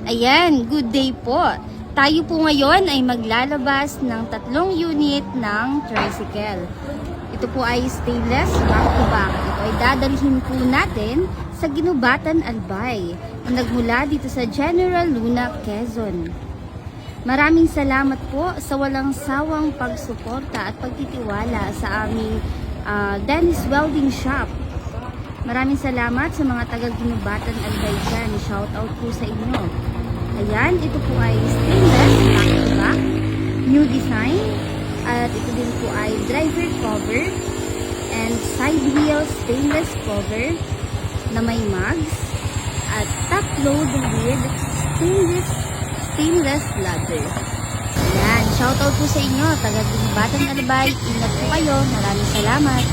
Ayan, good day po. Tayo po ngayon ay maglalabas ng 3 unit ng tricycle. Ito po ay stainless back-to-back. Ito ay dadalhin po natin sa Ginubatan, Albay, na nagmula dito sa General Luna, Quezon. Maraming salamat po sa walang sawang pagsuporta at pagtitiwala sa aming Dennis Welding Shop. Maraming salamat sa mga taga-Ginubatan, Albay dyan. Shout out po sa inyo. Ayan, ito po ay stainless back-to-back, new design, at ito din po ay driver cover and side wheel stainless cover na may mags at top load with stainless ladder. Ayan, shoutout po sa inyo, taga Ginubatan, Albay. Ingat po kayo. Maraming salamat.